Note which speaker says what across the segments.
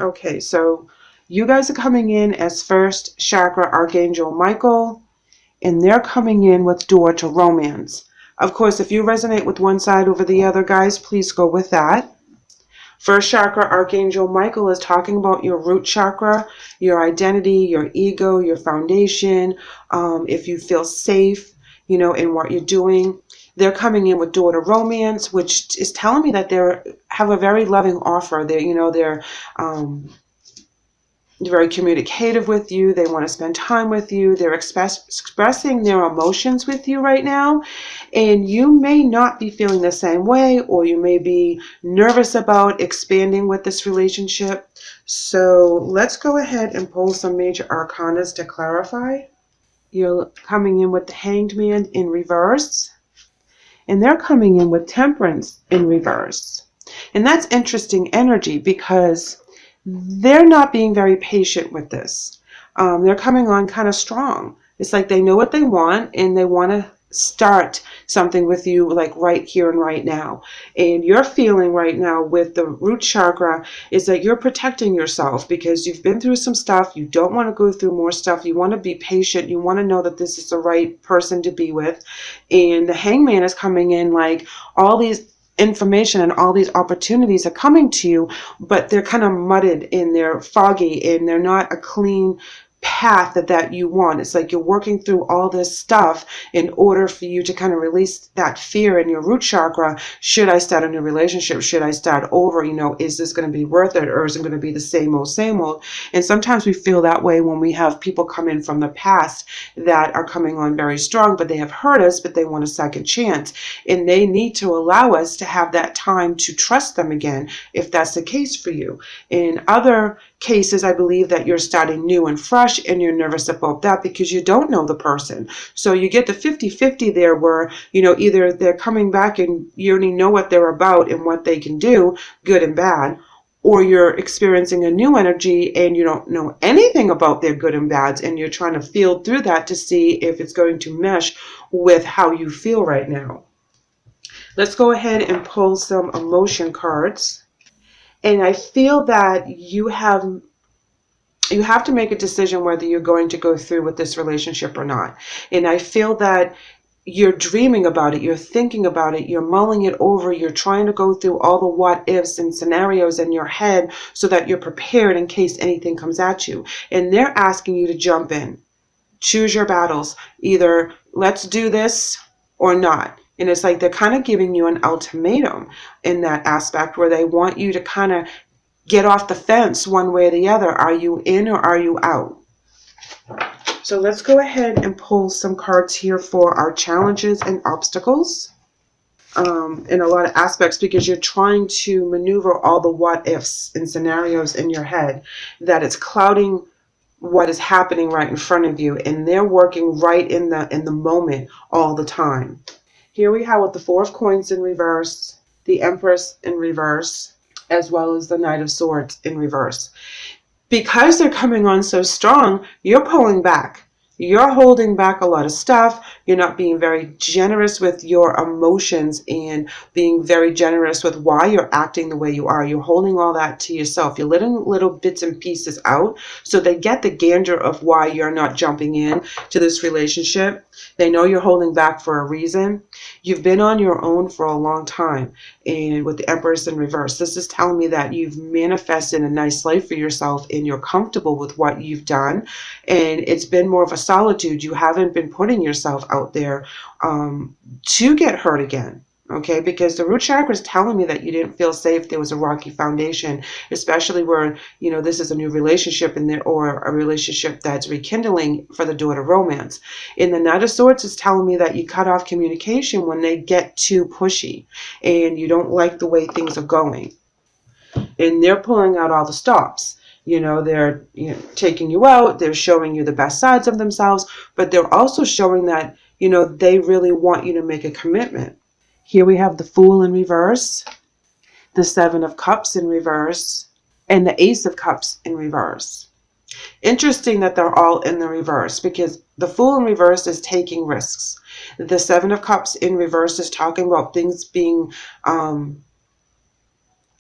Speaker 1: Okay, so you guys are coming in as first chakra Archangel Michael, and they're coming in with door to romance. Of course, if you resonate with one side over the other, guys, please go with that. First chakra Archangel Michael is talking about your root chakra, your identity, your ego, your foundation, if you feel safe, in what you're doing. They're coming in with door to romance, which is telling me that they have a very loving offer. They're very communicative with you. They want to spend time with you. They're expressing their emotions with you right now. And you may not be feeling the same way, or you may be nervous about expanding with this relationship. So let's go ahead and pull some major arcanas to clarify. You're coming in with the Hanged Man in reverse. And they're coming in with Temperance in reverse. And that's interesting energy because they're not being very patient with this. They're coming on kind of strong. It's like they know what they want and they want to start something with you like right here and right now. And your feeling right now with the root chakra is that you're protecting yourself because you've been through some stuff. You don't want to go through more stuff. You want to be patient. You want to know that this is the right person to be with. And the Hangman is coming in like all these information and all these opportunities are coming to you, but they're kind of mudded and they're foggy and they're not a clean path that you want. It's like you're working through all this stuff in order for you to kind of release that fear in your root chakra. Should I start a new relationship? Should I start over? Is this going to be worth it, or is it going to be the same old, same old? And sometimes we feel that way when we have people come in from the past that are coming on very strong, but they have hurt us, but they want a second chance. And they need to allow us to have that time to trust them again, if that's the case for you. In other cases, I believe that you're starting new and fresh and you're nervous about that because you don't know the person. So you get the 50-50 there where, either they're coming back and you already know what they're about and what they can do, good and bad, or you're experiencing a new energy and you don't know anything about their good and bads and you're trying to feel through that to see if it's going to mesh with how you feel right now. Let's go ahead and pull some emotion cards. And I feel that you have to make a decision whether you're going to go through with this relationship or not. And I feel that you're dreaming about it, you're thinking about it, you're mulling it over, you're trying to go through all the what ifs and scenarios in your head so that you're prepared in case anything comes at you. And they're asking you to jump in. Choose your battles. Either let's do this or not. And it's like they're kind of giving you an ultimatum in that aspect where they want you to kind of get off the fence one way or the other. Are you in or are you out? So let's go ahead and pull some cards here for our challenges and obstacles in a lot of aspects, because you're trying to maneuver all the what ifs and scenarios in your head that it's clouding what is happening right in front of you, and they're working right in the moment all the time. Here we have with the Four of Coins in reverse, the Empress in reverse, as well as the Knight of Swords in reverse. Because they're coming on so strong, you're pulling back. You're holding back a lot of stuff. You're not being very generous with your emotions and being very generous with why you're acting the way you are. You're holding all that to yourself. You're letting little bits and pieces out so they get the gander of why you're not jumping in to this relationship. They know you're holding back for a reason. You've been on your own for a long time. And with the Empress in reverse, this is telling me that you've manifested a nice life for yourself and you're comfortable with what you've done. And it's been more of a solitude. You haven't been putting yourself out there to get hurt again. Okay, because the root chakra is telling me that you didn't feel safe. There was a rocky foundation, especially where, this is a new relationship or a relationship that's rekindling for the door to romance. In the Knight of Swords is telling me that you cut off communication when they get too pushy and you don't like the way things are going. And they're pulling out all the stops. They're taking you out. They're showing you the best sides of themselves, but they're also showing that, they really want you to make a commitment. Here we have the Fool in reverse, the Seven of Cups in reverse, and the Ace of Cups in reverse. Interesting that they're all in the reverse, because the Fool in reverse is taking risks. The Seven of Cups in reverse is talking about things being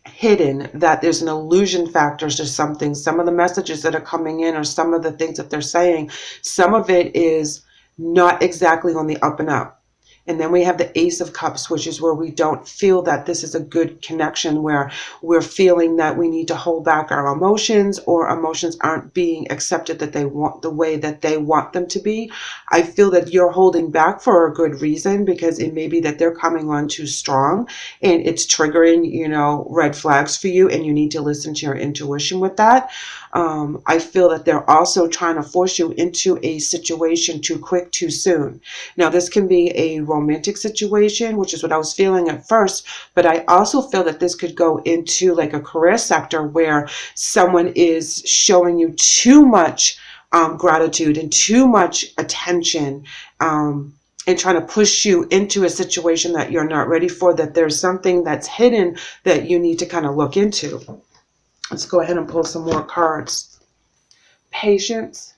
Speaker 1: hidden, that there's an illusion factor to something. Some of the messages that are coming in, or some of the things that they're saying, some of it is not exactly on the up and up. And then we have the Ace of Cups, which is where we don't feel that this is a good connection, where we're feeling that we need to hold back our emotions, or emotions aren't being accepted that they want, the way that they want them to be. I feel that you're holding back for a good reason, because it may be that they're coming on too strong and it's triggering, you know, red flags for you, and you need to listen to your intuition with that. I feel that they're also trying to force you into a situation too quick, too soon. Now, this can be a romantic situation, which is what I was feeling at first, but I also feel that this could go into like a career sector where someone is showing you too much gratitude and too much attention, and trying to push you into a situation that you're not ready for, that there's something that's hidden that you need to kind of look into. Let's go ahead and pull some more cards. Patience.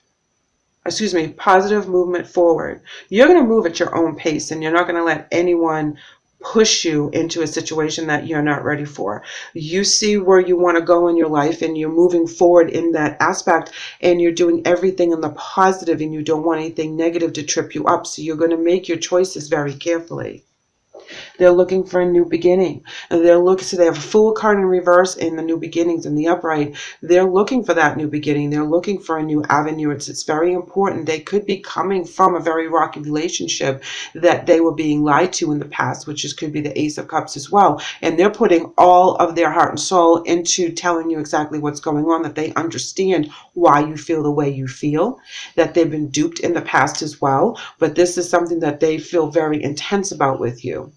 Speaker 1: Excuse me, positive movement forward. You're going to move at your own pace, and you're not going to let anyone push you into a situation that you're not ready for. You see where you want to go in your life, and you're moving forward in that aspect, and you're doing everything in the positive, and you don't want anything negative to trip you up. So you're going to make your choices very carefully. They're looking for a new beginning. And so they have a Fool card in reverse and the new beginnings in the upright. They're looking for that new beginning. They're looking for a new avenue. It's very important. They could be coming from a very rocky relationship that they were being lied to in the past, could be the Ace of Cups as well. And they're putting all of their heart and soul into telling you exactly what's going on, that they understand why you feel the way you feel, that they've been duped in the past as well. But this is something that they feel very intense about with you.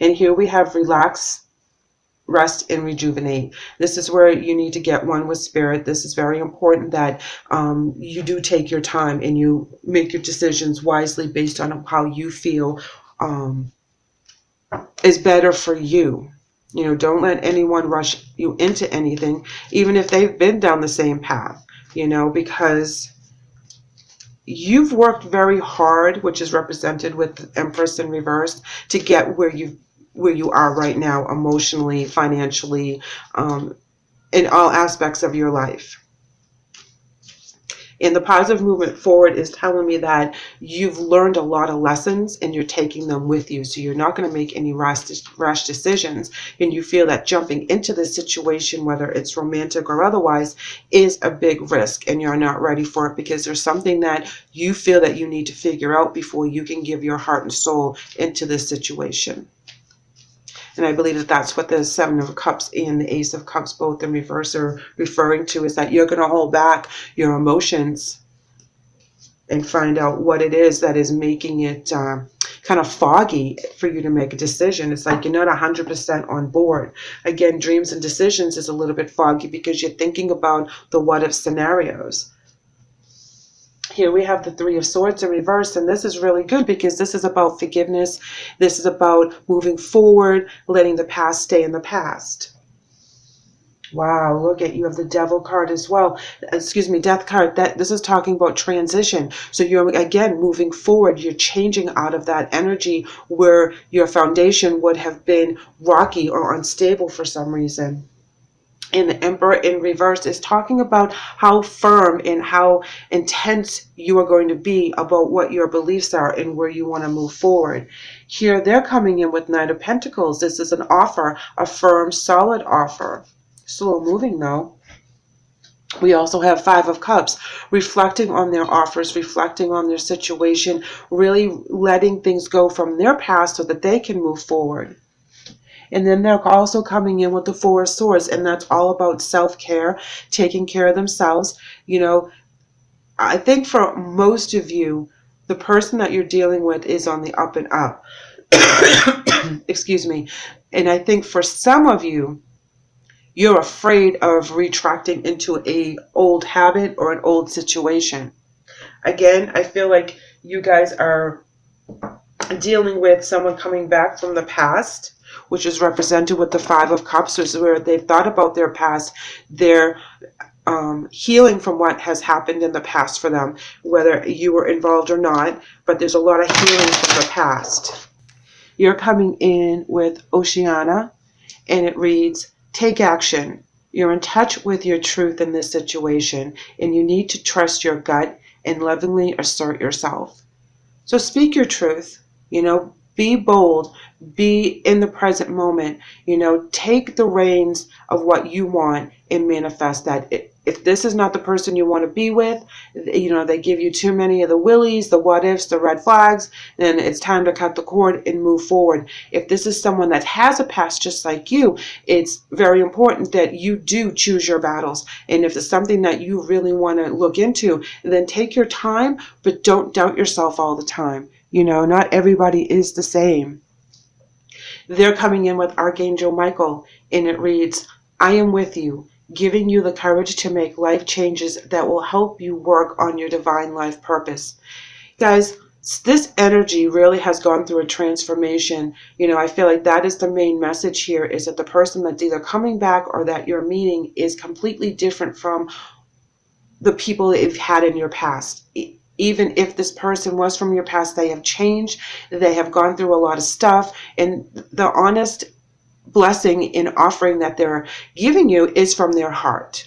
Speaker 1: And here we have relax, rest, and rejuvenate. This is where you need to get one with spirit. This is very important that you do take your time and you make your decisions wisely based on how you feel is better for you. You know, don't let anyone rush you into anything, even if they've been down the same path, you know, because you've worked very hard, which is represented with the Empress in reverse, to get where you are right now, emotionally, financially, in all aspects of your life. And the positive movement forward is telling me that you've learned a lot of lessons and you're taking them with you. So you're not going to make any rash decisions. And you feel that jumping into this situation, whether it's romantic or otherwise, is a big risk. And you're not ready for it because there's something that you feel that you need to figure out before you can give your heart and soul into this situation. And I believe that that's what the Seven of Cups and the Ace of Cups, both in reverse, are referring to, is that you're going to hold back your emotions and find out what it is that is making it kind of foggy for you to make a decision. It's like you're not 100% on board. Again, dreams and decisions is a little bit foggy because you're thinking about the what-if scenarios. Here we have the Three of Swords in reverse, and this is really good because this is about forgiveness. This is about moving forward, letting the past stay in the past. Wow, look at, you have the Devil card as well. Excuse me, Death card. This is talking about transition. So you're, again, moving forward. You're changing out of that energy where your foundation would have been rocky or unstable for some reason. And the Emperor in reverse is talking about how firm and how intense you are going to be about what your beliefs are and where you want to move forward. Here they're coming in with Knight of Pentacles. This is an offer, a firm, solid offer. Slow moving though. We also have Five of Cups, reflecting on their offers, reflecting on their situation, really letting things go from their past so that they can move forward. And then they're also coming in with the Four of Swords, and that's all about self-care, taking care of themselves. You know, I think for most of you, the person that you're dealing with is on the up and up. Excuse me. And I think for some of you, you're afraid of retracting into an old habit or an old situation. Again, I feel like you guys are dealing with someone coming back from the past, which is represented with the Five of Cups, which is where they've thought about their past. They're healing from what has happened in the past for them, whether you were involved or not, but there's a lot of healing from the past. You're coming in with Oceana, and it reads, take action. You're in touch with your truth in this situation, and you need to trust your gut and lovingly assert yourself. So speak your truth, be bold, be in the present moment, take the reins of what you want and manifest that. If this is not the person you want to be with, they give you too many of the willies, the what ifs, the red flags, then it's time to cut the cord and move forward. If this is someone that has a past just like you, it's very important that you do choose your battles. And if it's something that you really want to look into, then take your time, but don't doubt yourself all the time. Not everybody is the same. They're coming in with Archangel Michael, and it reads, I am with you, giving you the courage to make life changes that will help you work on your divine life purpose. Guys, this energy really has gone through a transformation. I feel like that is the main message here, is that the person that's either coming back or that you're meeting is completely different from the people that you've had in your past. Even if this person was from your past, they have changed, they have gone through a lot of stuff, and the honest blessing and offering that they're giving you is from their heart.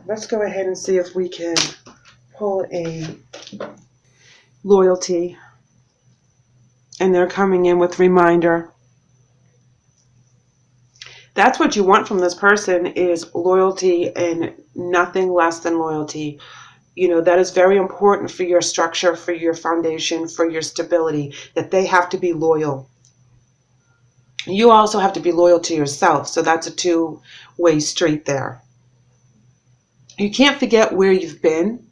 Speaker 1: Let's go ahead and see if we can pull a loyalty. And they're coming in with reminder. That's what you want from this person, is loyalty and nothing less than loyalty. That is very important for your structure, for your foundation, for your stability, that they have to be loyal. You also have to be loyal to yourself. So that's a two-way street there. You can't forget where you've been,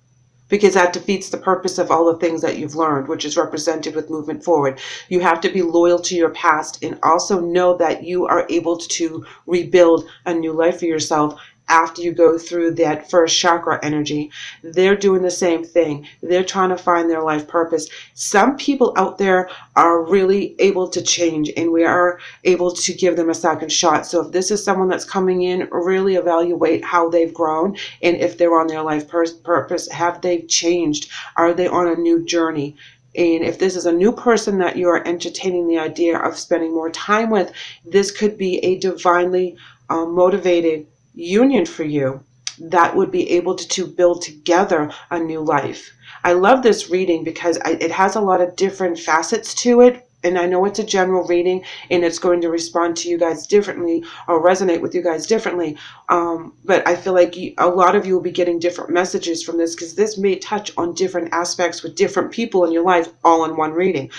Speaker 1: because that defeats the purpose of all the things that you've learned, which is represented with movement forward. You have to be loyal to your past and also know that you are able to rebuild a new life for yourself after you go through that first chakra energy. They're doing the same thing. They're trying to find their life purpose. Some people out there are really able to change, and we are able to give them a second shot. So if this is someone that's coming in, really evaluate how they've grown, and if they're on their life purpose, have they changed? Are they on a new journey? And if this is a new person that you're entertaining the idea of spending more time with, this could be a divinely motivated union for you that would be able to build together a new life. I love this reading because it has a lot of different facets to it. And I know it's a general reading, and it's going to respond to you guys differently or resonate with you guys differently. But I feel like a lot of you will be getting different messages from this, because this may touch on different aspects with different people in your life all in one reading.